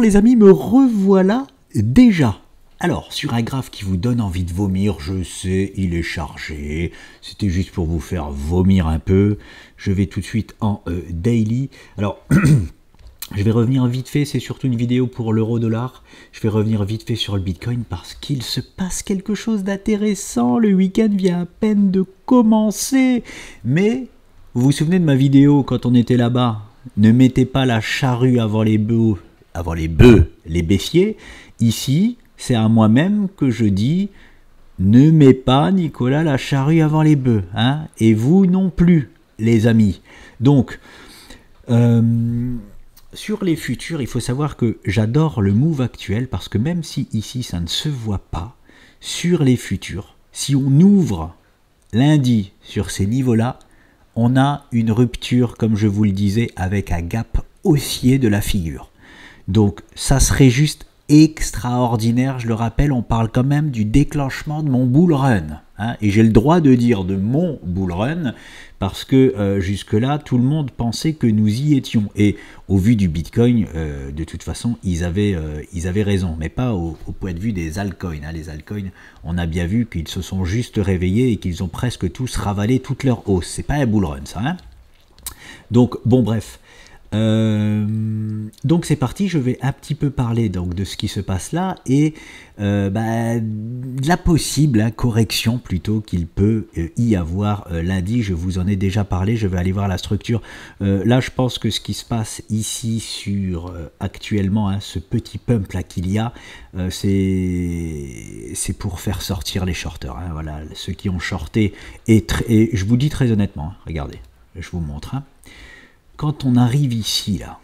Alors les amis, me revoilà déjà. Alors, sur un graphe qui vous donne envie de vomir, je sais, il est chargé. C'était juste pour vous faire vomir un peu. Je vais tout de suite en daily. Alors, je vais revenir vite fait, c'est surtout une vidéo pour l'euro-dollar. Je vais revenir vite fait sur le Bitcoin parce qu'il se passe quelque chose d'intéressant. Le week-end vient à peine de commencer. Mais, vous vous souvenez de ma vidéo quand on était là-bas? Ne mettez pas la charrue avant les bœufs, les baissiers. Ici, c'est à moi-même que je dis, ne mets pas, Nicolas, la charrue avant les bœufs. Hein, et vous non plus, les amis. Donc, sur les futurs, il faut savoir que j'adore le move actuel parce que même si ici, ça ne se voit pas, sur les futurs, si on ouvre lundi sur ces niveaux-là, on a une rupture, comme je vous le disais, avec un gap haussier de la figure. Donc, ça serait juste extraordinaire. Je le rappelle, on parle quand même du déclenchement de mon bull run. Hein, et j'ai le droit de dire de mon bull run parce que jusque-là, tout le monde pensait que nous y étions. Et au vu du Bitcoin, de toute façon, ils avaient raison, mais pas au point de vue des altcoins. Hein. Les altcoins, on a bien vu qu'ils se sont juste réveillés et qu'ils ont presque tous ravalé toute leur hausse. C'est pas un bull run, ça. Hein. Donc, bon, bref. Donc c'est parti, je vais un petit peu parler donc de ce qui se passe là et de la possible correction plutôt qu'il peut y avoir lundi. Je vous en ai déjà parlé, je vais aller voir la structure. Là je pense que ce qui se passe ici sur actuellement, hein, ce petit pump là qu'il y a, c'est pour faire sortir les shorters. Hein, voilà, ceux qui ont shorté et je vous dis très honnêtement, hein, regardez, je vous montre. Hein. Quand on arrive ici, là,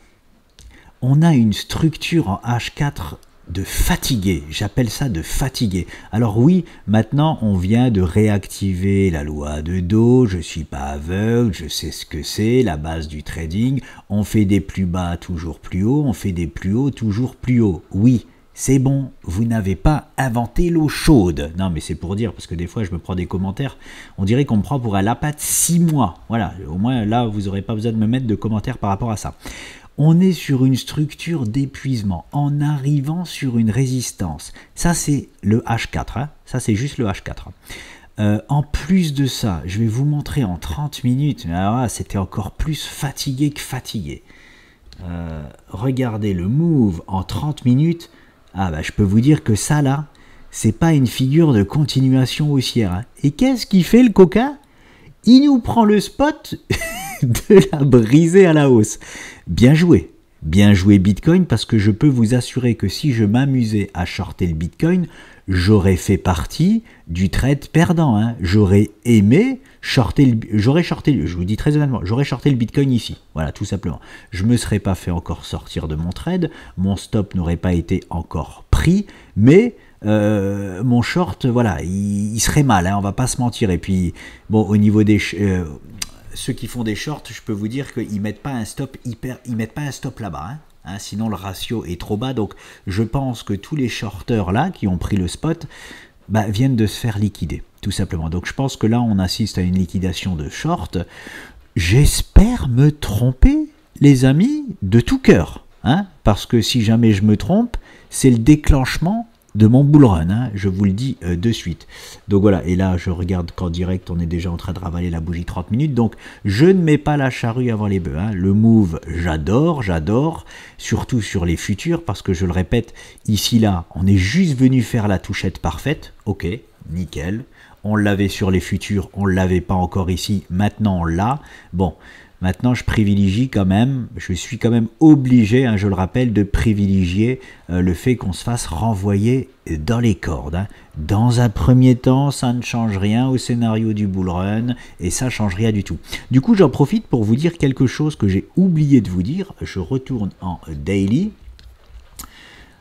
on a une structure en H4 de fatigué. J'appelle ça de fatigué. Alors oui, maintenant, on vient de réactiver la loi de Dow. Je ne suis pas aveugle, je sais ce que c'est, la base du trading. On fait des plus bas, toujours plus haut. On fait des plus hauts, toujours plus haut. Oui. C'est bon, vous n'avez pas inventé l'eau chaude. Non, mais c'est pour dire, parce que des fois, je me prends des commentaires, on dirait qu'on me prend pour un lapin de 6 mois. Voilà, au moins, là, vous n'aurez pas besoin de me mettre de commentaires par rapport à ça. On est sur une structure d'épuisement, en arrivant sur une résistance. Ça, c'est le H4. Hein. Ça, c'est juste le H4. En plus de ça, je vais vous montrer en 30 minutes, alors là, c'était encore plus fatigué que fatigué. Regardez le move en 30 minutes. Ah bah je peux vous dire que ça là, c'est pas une figure de continuation haussière. Hein. Et qu'est-ce qu'il fait le coquin? Il nous prend le spot de la briser à la hausse. Bien joué Bitcoin, parce que je peux vous assurer que si je m'amusais à shorter le Bitcoin, j'aurais fait partie du trade perdant. Hein. J'aurais aimé shorter, je vous dis très honnêtement, j'aurais shorté le Bitcoin ici. Voilà, tout simplement. Je ne me serais pas fait encore sortir de mon trade, mon stop n'aurait pas été encore pris, mais mon short, voilà, il serait mal, hein, on va pas se mentir. Et puis, bon, au niveau des... ceux qui font des shorts, je peux vous dire qu'ils mettent pas un stop ils mettent pas un stop là-bas, hein. Hein, sinon le ratio est trop bas. Donc je pense que tous les shorteurs là qui ont pris le spot viennent de se faire liquider, tout simplement. Donc je pense que là on assiste à une liquidation de short. J'espère me tromper, les amis, de tout cœur, hein, parce que si jamais je me trompe, c'est le déclenchement de mon bull run, hein, je vous le dis de suite. Donc voilà, et là je regarde qu'en direct on est déjà en train de ravaler la bougie 30 minutes, donc je ne mets pas la charrue avant les bœufs. Hein. Le move, j'adore, surtout sur les futurs, parce que je le répète, ici là, on est juste venu faire la touchette parfaite, ok, nickel. On l'avait sur les futurs, on ne l'avait pas encore ici, maintenant on l'a. Bon, maintenant, je privilégie quand même, je suis quand même obligé, hein, je le rappelle, de privilégier le fait qu'on se fasse renvoyer dans les cordes. Hein. Dans un premier temps, ça ne change rien au scénario du bull run et ça ne change rien du tout. Du coup, j'en profite pour vous dire quelque chose que j'ai oublié de vous dire. Je retourne en daily.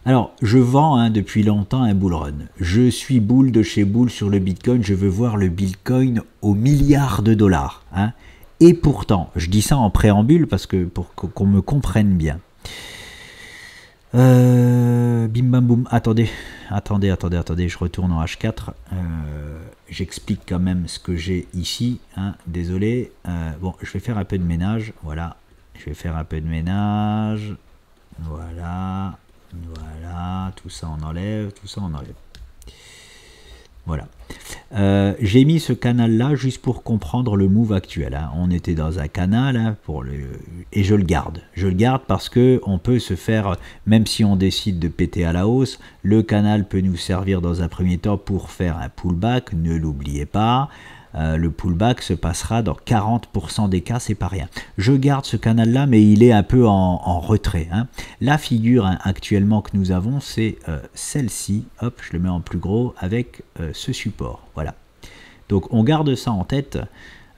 Alors, je vends depuis longtemps un bull run. Je suis bull de chez bull sur le Bitcoin. Je veux voir le Bitcoin aux milliards de dollars. Hein. Et pourtant, je dis ça en préambule parce que pour qu'on me comprenne bien. Bim bam boum. Attendez, je retourne en H4. J'explique quand même ce que j'ai ici. Hein, désolé. Bon, je vais faire un peu de ménage. Voilà. Je vais faire un peu de ménage. Voilà. Voilà, tout ça on enlève, tout ça on enlève. Voilà. J'ai mis ce canal là juste pour comprendre le move actuel. Hein. On était dans un canal hein, et je le garde. Je le garde parce que on peut se faire, même si on décide de péter à la hausse, le canal peut nous servir dans un premier temps pour faire un pullback. Ne l'oubliez pas. Le pullback se passera dans 40% des cas, c'est pas rien. Je garde ce canal là, mais il est un peu en retrait. Hein. La figure hein, actuellement que nous avons, c'est celle-ci. Hop, je le mets en plus gros avec ce support. Voilà. Donc on garde ça en tête.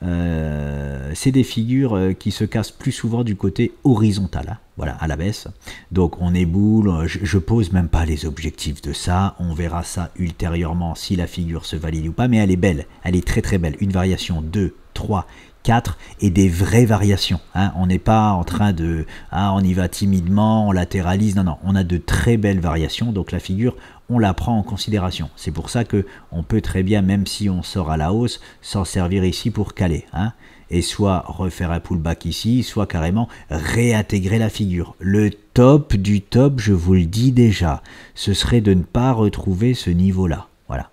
C'est des figures qui se cassent plus souvent du côté horizontal, hein, voilà, à la baisse. Donc on est boule, je pose même pas les objectifs de ça, on verra ça ultérieurement si la figure se valide ou pas, mais elle est belle, elle est très très belle. Une variation 2, 3, 4 et des vraies variations. Hein. On n'est pas en train de, on y va timidement, on latéralise, non, non, on a de très belles variations, donc la figure, on la prend en considération. C'est pour ça que on peut très bien, même si on sort à la hausse, s'en servir ici pour caler. Hein, et soit refaire un pullback ici, soit carrément réintégrer la figure. Le top du top, je vous le dis déjà, ce serait de ne pas retrouver ce niveau-là. Voilà.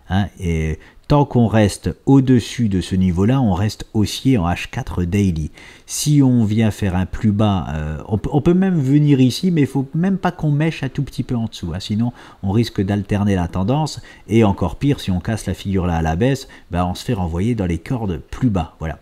Hein, et tant qu'on reste au-dessus de ce niveau-là, on reste haussier en H4 daily. Si on vient faire un plus bas, on peut même venir ici, mais il ne faut même pas qu'on mèche un tout petit peu en dessous. Hein, sinon, on risque d'alterner la tendance. Et encore pire, si on casse la figure là à la baisse, ben, on se fait renvoyer dans les cordes plus bas. Voilà.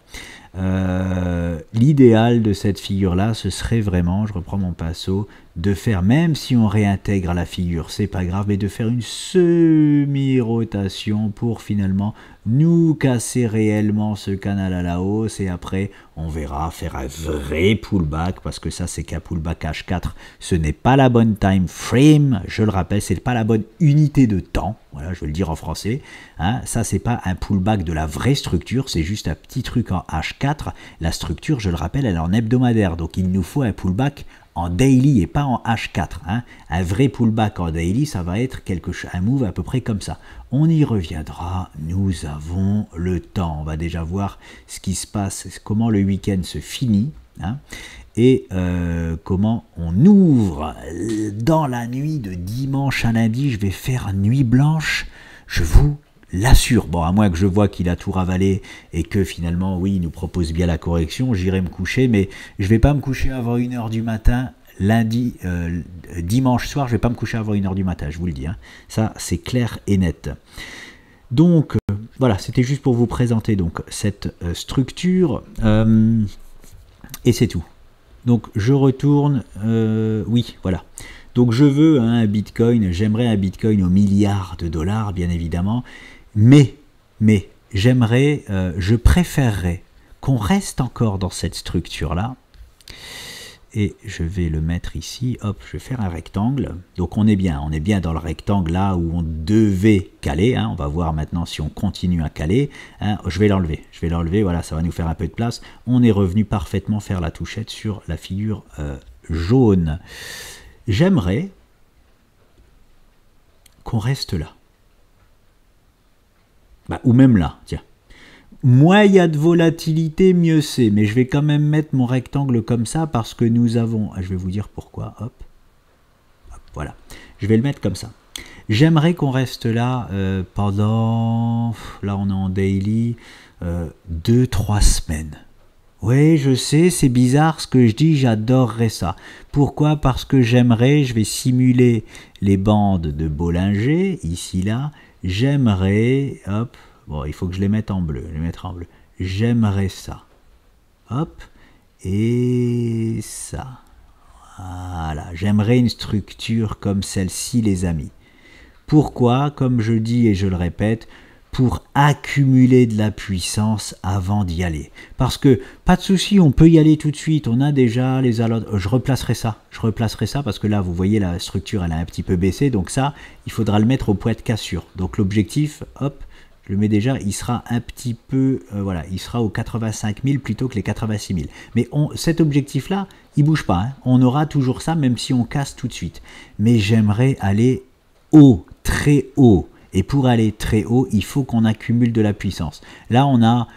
L'idéal de cette figure là ce serait vraiment, je reprends mon pinceau, de faire, même si on réintègre la figure, c'est pas grave, mais de faire une semi-rotation pour finalement nous casser réellement ce canal à la hausse et après on verra faire un vrai pullback parce que ça c'est qu'un pullback H4, ce n'est pas la bonne time frame, je le rappelle, c'est pas la bonne unité de temps, voilà, je vais le dire en français, hein, ça c'est pas un pullback de la vraie structure, c'est juste un petit truc en H4, la structure je le rappelle elle est en hebdomadaire, donc il nous faut un pullback en daily et pas en H4. Hein. Un vrai pullback en daily, ça va être un move à peu près comme ça. On y reviendra, nous avons le temps. On va déjà voir ce qui se passe, comment le week-end se finit. Hein, et comment on ouvre dans la nuit de dimanche à lundi. Je vais faire nuit blanche, je vous l'assure. Bon, à moins que je vois qu'il a tout ravalé et que finalement, oui, il nous propose bien la correction, j'irai me coucher, mais je vais pas me coucher avant 1h du matin, dimanche soir, je vais pas me coucher avant 1h du matin, je vous le dis. Hein. Ça, c'est clair et net. Donc, voilà, c'était juste pour vous présenter donc cette structure, et c'est tout. Donc, je retourne, oui, voilà. Donc, je veux un Bitcoin, j'aimerais un Bitcoin aux milliards de dollars, bien évidemment, mais j'aimerais, je préférerais qu'on reste encore dans cette structure-là. Et je vais le mettre ici, hop, je vais faire un rectangle. Donc on est bien dans le rectangle là où on devait caler. Hein. On va voir maintenant si on continue à caler. Hein. Je vais l'enlever, voilà, ça va nous faire un peu de place. On est revenu parfaitement faire la touchette sur la figure jaune. J'aimerais qu'on reste là. Bah, ou même là, tiens. Moins il y a de volatilité, mieux c'est. Mais je vais quand même mettre mon rectangle comme ça parce que nous avons... Je vais vous dire pourquoi. Hop. Hop, voilà. Je vais le mettre comme ça. J'aimerais qu'on reste là pendant... Là, on est en daily. 2-3 semaines. Oui, je sais, c'est bizarre ce que je dis, j'adorerais ça. Pourquoi? Parce que j'aimerais, je vais simuler les bandes de Bollinger, ici, là. J'aimerais, hop, bon, il faut que je les mette en bleu, J'aimerais ça. Hop, et ça. Voilà, j'aimerais une structure comme celle-ci, les amis. Pourquoi? Comme je dis et je le répète, pour accumuler de la puissance avant d'y aller. Parce que, pas de souci, on peut y aller tout de suite, on a déjà les allots. Je replacerai ça parce que là, vous voyez, la structure, elle a un petit peu baissé, donc ça, il faudra le mettre au point de cassure. Donc l'objectif, hop, je le mets déjà, il sera un petit peu, voilà, il sera aux 85 000 plutôt que les 86 000. Mais cet objectif-là, il bouge pas, hein. On aura toujours ça, même si on casse tout de suite. Mais j'aimerais aller haut, très haut. Et pour aller très haut, il faut qu'on accumule de la puissance. Là, on a...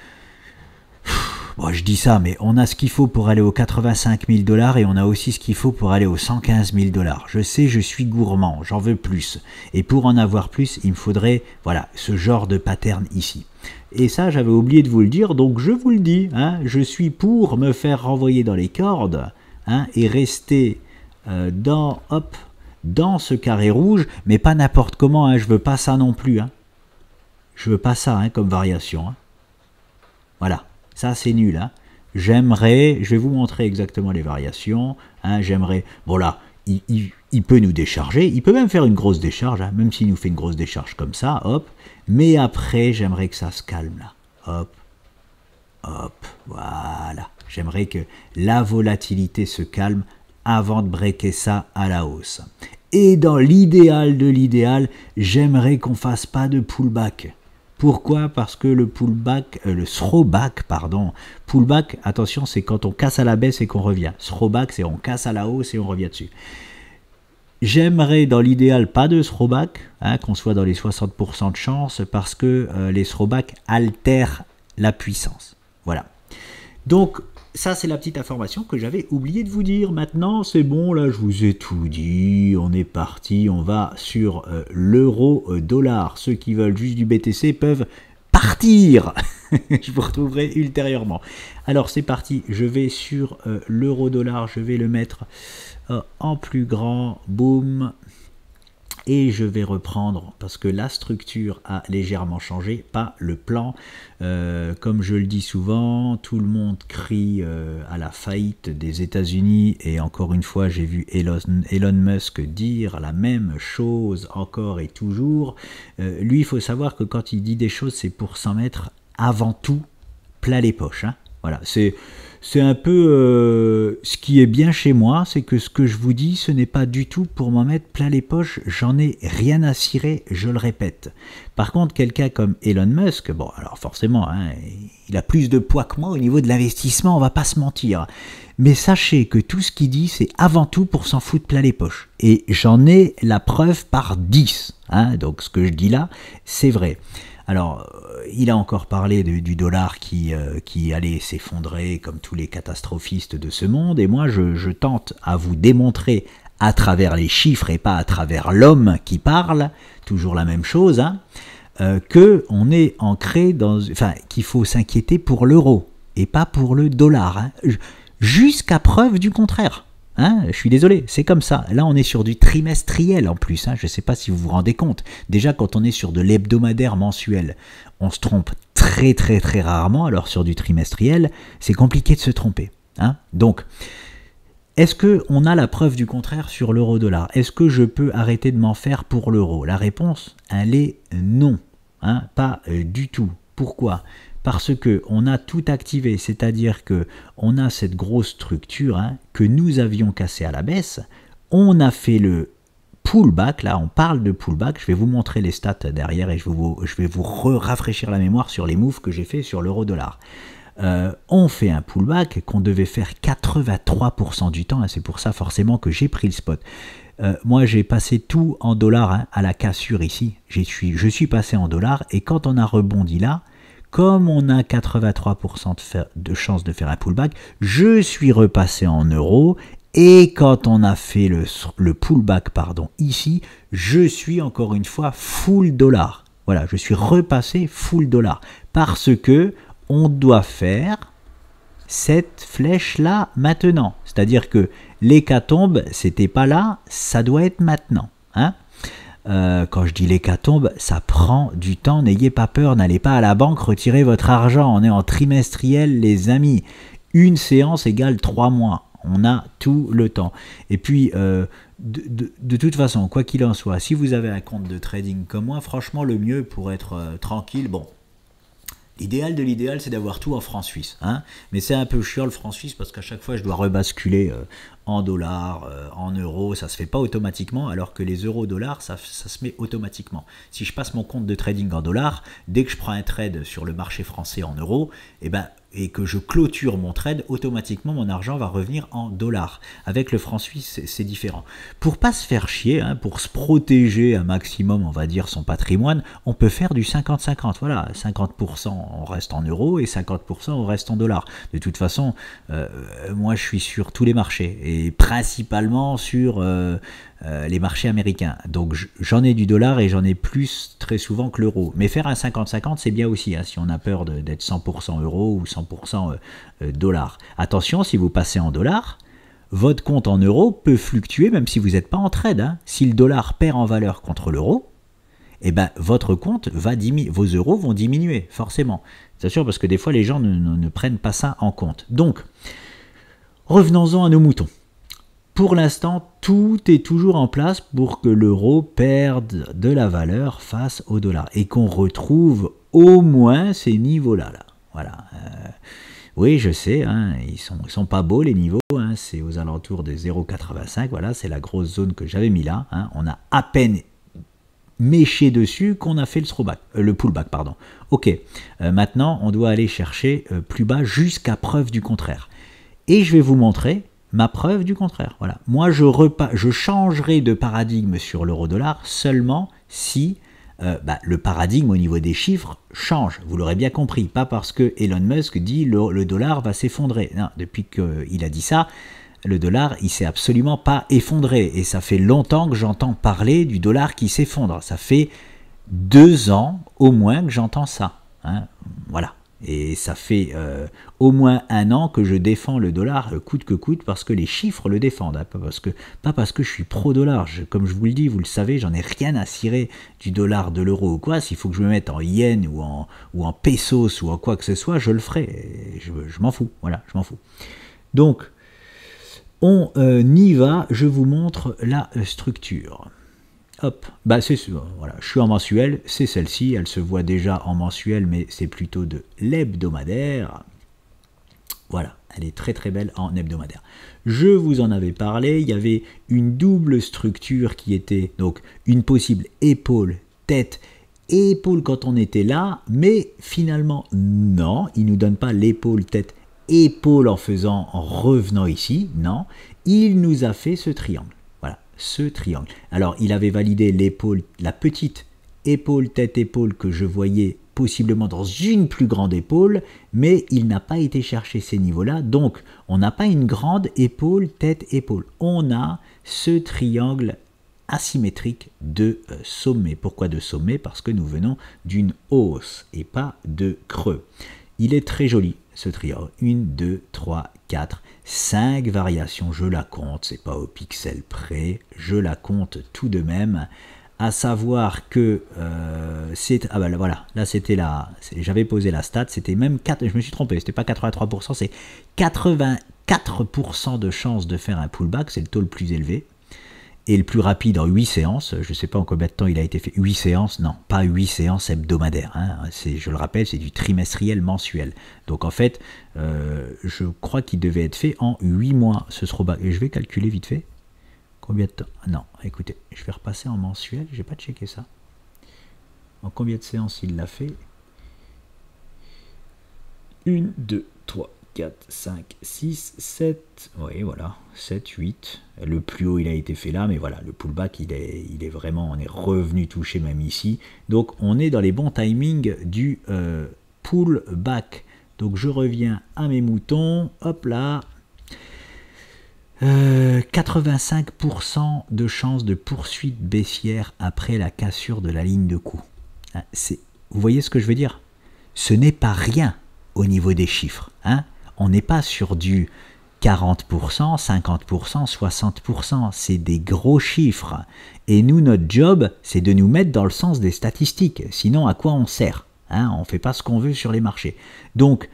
Bon, je dis ça, mais on a ce qu'il faut pour aller aux 85 000 $ et on a aussi ce qu'il faut pour aller aux 115 000 $. Je sais, je suis gourmand, j'en veux plus. Et pour en avoir plus, il me faudrait, voilà, ce genre de pattern ici. Et ça, j'avais oublié de vous le dire, donc je vous le dis, hein, je suis pour me faire renvoyer dans les cordes, hein, et rester dans ce carré rouge, mais pas n'importe comment, hein, je veux pas ça non plus. Hein. Je veux pas ça comme variation. Hein. Voilà. Ça, c'est nul. Hein. J'aimerais, je vais vous montrer exactement les variations. Hein, j'aimerais, bon là, il peut nous décharger. Il peut même faire une grosse décharge, hein, même s'il nous fait une grosse décharge comme ça, hop. Mais après, j'aimerais que ça se calme là. Hop, hop, voilà. J'aimerais que la volatilité se calme avant de breaker ça à la hausse. Et dans l'idéal de l'idéal, j'aimerais qu'on fasse pas de pullback. Pourquoi? Parce que le pullback, le throwback, pardon, pullback, attention, c'est quand on casse à la baisse et qu'on revient. Throwback, c'est on casse à la hausse et on revient dessus. J'aimerais dans l'idéal pas de throwback, hein, qu'on soit dans les 60% de chance, parce que les throwbacks altèrent la puissance. Voilà. Donc, ça, c'est la petite information que j'avais oublié de vous dire. Maintenant, c'est bon, là, je vous ai tout dit. On est parti, on va sur l'euro-dollar. Ceux qui veulent juste du BTC peuvent partir. Je vous retrouverai ultérieurement. Alors, c'est parti. Je vais sur l'euro-dollar. Je vais le mettre en plus grand. Boum. Et je vais reprendre, parce que la structure a légèrement changé, pas le plan. Comme je le dis souvent, tout le monde crie à la faillite des États-Unis. Et encore une fois, j'ai vu Elon Musk dire la même chose encore et toujours. Lui, il faut savoir que quand il dit des choses, c'est pour s'en mettre avant tout plein les poches. Hein. Voilà, c'est un peu ce qui est bien chez moi, c'est que ce que je vous dis, ce n'est pas du tout pour m'en mettre plein les poches, j'en ai rien à cirer, je le répète. Par contre, quelqu'un comme Elon Musk, bon, alors forcément, hein, il a plus de poids que moi au niveau de l'investissement, on va pas se mentir. Mais sachez que tout ce qu'il dit, c'est avant tout pour s'en foutre plein les poches. Et j'en ai la preuve par 10. Hein, donc ce que je dis là, c'est vrai. Alors, il a encore parlé du dollar qui allait s'effondrer comme tous les catastrophistes de ce monde. Et moi, je tente à vous démontrer à travers les chiffres et pas à travers l'homme qui parle, toujours la même chose, hein, qu'on est ancré dans... Enfin, qu'il faut s'inquiéter pour l'euro et pas pour le dollar. Hein, jusqu'à preuve du contraire. Hein, je suis désolé, c'est comme ça. Là, on est sur du trimestriel en plus. Hein, je ne sais pas si vous vous rendez compte. Déjà, quand on est sur de l'hebdomadaire mensuel, on se trompe très très très rarement. Alors sur du trimestriel, c'est compliqué de se tromper. Hein. Donc, est-ce qu'on a la preuve du contraire sur l'euro-dollar? Est-ce que je peux arrêter de m'en faire pour l'euro? La réponse, elle est non. Hein, pas du tout. Pourquoi? Parce qu'on a tout activé, c'est-à-dire qu'on a cette grosse structure, hein, que nous avions cassée à la baisse, on a fait le pullback, là on parle de pullback, je vais vous montrer les stats derrière et je vais vous rafraîchir la mémoire sur les moves que j'ai fait sur l'euro-dollar. On fait un pullback qu'on devait faire 83% du temps, hein, c'est pour ça forcément que j'ai pris le spot. Moi j'ai passé tout en dollars, hein, à la cassure ici, je suis passé en dollars et quand on a rebondi là, comme on a 83% de chance de faire un pullback, je suis repassé en euros et quand on a fait le pullback ici, je suis encore une fois full dollar. Voilà, je suis repassé full dollar parce que on doit faire cette flèche-là maintenant. C'est-à-dire que l'hécatombe, c'était pas là, ça doit être maintenant. Hein? Quand je dis l'hécatombe, ça prend du temps, n'ayez pas peur, n'allez pas à la banque retirer votre argent, on est en trimestriel les amis, une séance égale 3 mois, on a tout le temps. Et puis, de toute façon, quoi qu'il en soit, si vous avez un compte de trading comme moi, franchement le mieux pour être tranquille, bon, l'idéal de l'idéal, c'est d'avoir tout en francs suisses. Hein, mais c'est un peu chiant le franc suisse parce qu'à chaque fois, je dois rebasculer en dollars, en euros. Ça ne se fait pas automatiquement alors que les euros-dollars, ça se met automatiquement. Si je passe mon compte de trading en dollars, dès que je prends un trade sur le marché français en euros, eh ben, et que je clôture mon trade, automatiquement mon argent va revenir en dollars. Avec le franc suisse, c'est différent. Pour pas se faire chier, hein, pour se protéger un maximum, on va dire, son patrimoine, on peut faire du 50-50. Voilà, 50% on reste en euros et 50% on reste en dollars. De toute façon, moi je suis sur tous les marchés et principalement sur les marchés américains. Donc j'en ai du dollar et j'en ai plus très souvent que l'euro. Mais faire un 50-50, c'est bien aussi, hein, si on a peur d'être 100% euro ou 100% dollars. Attention, si vous passez en dollars, votre compte en euros peut fluctuer même si vous n'êtes pas en trade. Hein. Si le dollar perd en valeur contre l'euro, eh ben, votre compte va diminuer, vos euros vont diminuer, forcément. C'est sûr, parce que des fois, les gens ne prennent pas ça en compte. Donc, revenons-en à nos moutons. Pour l'instant, tout est toujours en place pour que l'euro perde de la valeur face au dollar et qu'on retrouve au moins ces niveaux-là. Là. Voilà. Oui, je sais, hein, ils sont pas beaux les niveaux, hein, c'est aux alentours de 0,85, voilà, c'est la grosse zone que j'avais mis là. Hein, on a à peine méché dessus qu'on a fait le pullback. Pardon. Ok, maintenant on doit aller chercher plus bas jusqu'à preuve du contraire. Et je vais vous montrer ma preuve du contraire. Voilà. Moi, je changerai de paradigme sur l'euro-dollar seulement si le paradigme au niveau des chiffres change. Vous l'aurez bien compris. Pas parce que Elon Musk dit le dollar va s'effondrer. Non, depuis qu'il a dit ça, le dollar, il s'est absolument pas effondré. Et ça fait longtemps que j'entends parler du dollar qui s'effondre. Ça fait 2 ans au moins que j'entends ça. Hein. Voilà. Et ça fait au moins 1 an que je défends le dollar coûte que coûte parce que les chiffres le défendent, hein, pas parce que je suis pro-dollar. Comme je vous le dis, vous le savez, j'en ai rien à cirer du dollar, de l'euro ou quoi. S'il faut que je me mette en yens ou en pesos ou en quoi que ce soit, je le ferai. Et je m'en fous, voilà, je m'en fous. Donc, on y va, je vous montre la structure. Hop, bah c'est voilà, je suis en mensuel, c'est celle-ci, elle se voit déjà en mensuel, mais c'est plutôt de l'hebdomadaire. Voilà, elle est très très belle en hebdomadaire. Je vous en avais parlé, il y avait une double structure qui était donc une possible épaule, tête, épaule quand on était là, mais finalement non, il ne nous donne pas l'épaule, tête, épaule en revenant ici, non, il nous a fait ce triangle. Ce triangle. Alors, il avait validé l'épaule, la petite épaule, tête, épaule que je voyais possiblement dans une plus grande épaule, mais il n'a pas été chercher ces niveaux-là. Donc, on n'a pas une grande épaule, tête, épaule. On a ce triangle asymétrique de sommet. Pourquoi de sommet? Parce que nous venons d'une hausse et pas de creux. Il est très joli, ce triangle. 1, 2, 3, 4, 5 variations, je la compte, c'est pas au pixel près, je la compte tout de même, à savoir que c'est, ah ben voilà, là c'était là, j'avais posé la stat, c'était même 4, je me suis trompé, c'était pas 83%, c'est 84% de chance de faire un pullback, c'est le taux le plus élevé, et le plus rapide en 8 séances, je ne sais pas en combien de temps il a été fait, 8 séances, non, pas 8 séances hebdomadaires, hein, je le rappelle, c'est du trimestriel mensuel. Donc en fait, je crois qu'il devait être fait en 8 mois, ce throwback. Et je vais calculer vite fait, combien de temps, non, écoutez, je vais repasser en mensuel, je n'ai pas checké ça. En combien de séances il l'a fait? 1, 2, 3, 4, 5, 6, 7, oui voilà, 7, 8, le plus haut il a été fait là, mais voilà, le pullback il est vraiment, on est revenu toucher même ici, donc on est dans les bons timings du pullback. Donc je reviens à mes moutons, hop là, 85% de chance de poursuite baissière après la cassure de la ligne de coup. Vous voyez ce que je veux dire? Ce n'est pas rien au niveau des chiffres, hein. On n'est pas sur du 40%, 50%, 60%, c'est des gros chiffres. Et nous, notre job, c'est de nous mettre dans le sens des statistiques. Sinon, à quoi on sert, hein? On ne fait pas ce qu'on veut sur les marchés. Donc,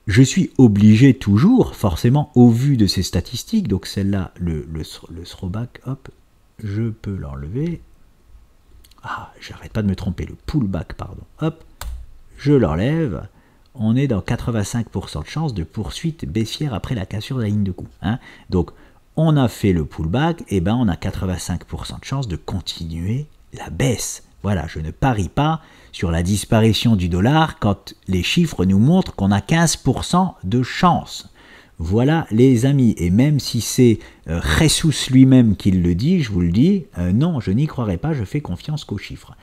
je suis obligé toujours, forcément, au vu de ces statistiques, donc celle-là, le throwback, hop, je peux l'enlever. Ah, j'arrête pas de me tromper, le pullback, pardon. Hop, je l'enlève. On est dans 85% de chance de poursuite baissière après la cassure de la ligne de coup. Hein. Donc, on a fait le pullback, et ben on a 85% de chance de continuer la baisse. Voilà, je ne parie pas sur la disparition du dollar quand les chiffres nous montrent qu'on a 15% de chance. Voilà les amis, et même si c'est Jesus lui-même qui le dit, je vous le dis, non, je n'y croirai pas, je fais confiance qu'aux chiffres.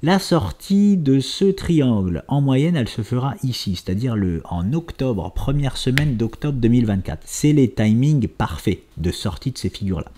La sortie de ce triangle, en moyenne, elle se fera ici, c'est-à-dire en octobre, première semaine d'octobre 2024. C'est les timings parfaits de sortie de ces figures-là.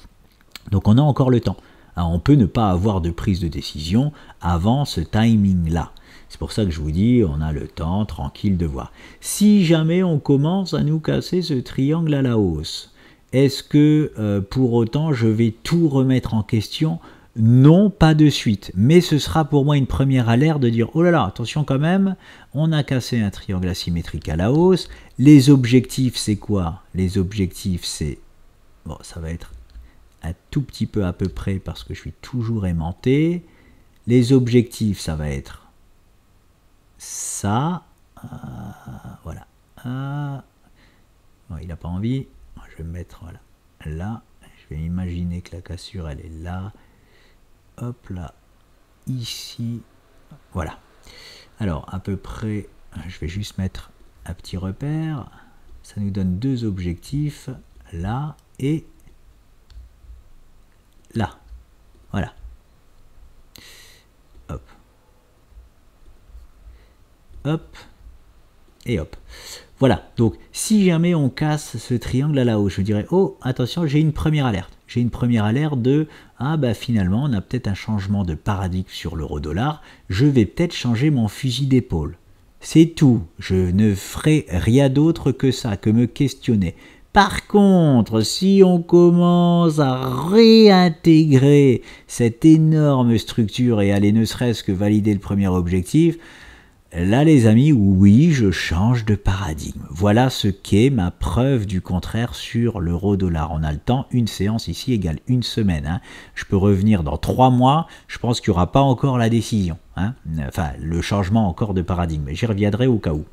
Donc on a encore le temps. On peut ne pas avoir de prise de décision avant ce timing-là. C'est pour ça que je vous dis, on a le temps tranquille de voir. Si jamais on commence à nous casser ce triangle à la hausse, est-ce que pour autant je vais tout remettre en question ? Non, pas de suite. Mais ce sera pour moi une première alerte de dire, oh là là, attention quand même, on a cassé un triangle asymétrique à la hausse. Les objectifs, c'est quoi? Les objectifs, c'est... Bon, ça va être un tout petit peu à peu près parce que je suis toujours aimanté. Les objectifs, ça va être ça. Voilà. Bon, il n'a pas envie. Je vais me mettre voilà, là. Je vais imaginer que la cassure, elle est là. Hop là. Ici. Voilà. Alors, à peu près, je vais juste mettre un petit repère. Ça nous donne deux objectifs. Là et là. Voilà. Hop. Hop. Et hop. Voilà. Donc, si jamais on casse ce triangle à la hausse, je dirais, oh, attention, j'ai une première alerte. J'ai une première alerte de, ah bah finalement, on a peut-être un changement de paradigme sur l'euro-dollar. Je vais peut-être changer mon fusil d'épaule. C'est tout. Je ne ferai rien d'autre que ça, que me questionner. Par contre, si on commence à réintégrer cette énorme structure et aller ne serait-ce que valider le premier objectif, là les amis, oui, je change de paradigme. Voilà ce qu'est ma preuve du contraire sur l'euro-dollar. On a le temps, une séance ici égale une semaine. Hein. Je peux revenir dans 3 mois, je pense qu'il n'y aura pas encore la décision. Hein. Enfin, le changement encore de paradigme. J'y reviendrai au cas où.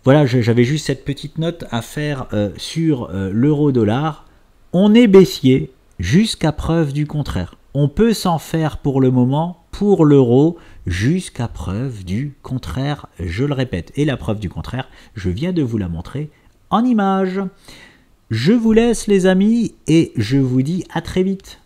Voilà, j'avais juste cette petite note à faire sur l'euro-dollar. On est baissier jusqu'à preuve du contraire. On peut s'en faire pour le moment, pour l'euro, jusqu'à preuve du contraire, je le répète. Et la preuve du contraire, je viens de vous la montrer en image. Je vous laisse les amis et je vous dis à très vite.